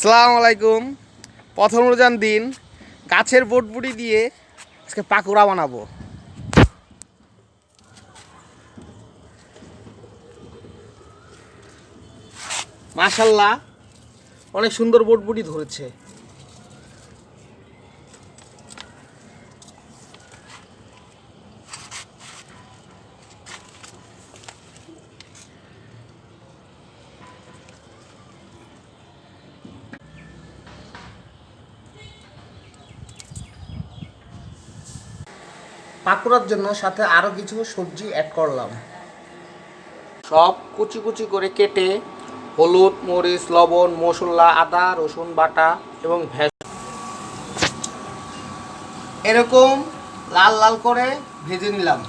আসসালামু আলাইকুম। প্রথম রোজার দিন গাছের বটবুটি দিয়ে আজকে পাকোড়া বানাবো। মাশাআল্লাহ, অনেক সুন্দর বটবুটি ধরেছে। পাকোড়ার জন্য সাথে আরও কিছু সবজি অ্যাড করলাম। সব কুচি কুচি করে কেটে হলুদ, মরিচ, লবণ, মশলা, আদা, রসুন বাটা এবং এরকম লাল লাল করে ভেজে নিলাম।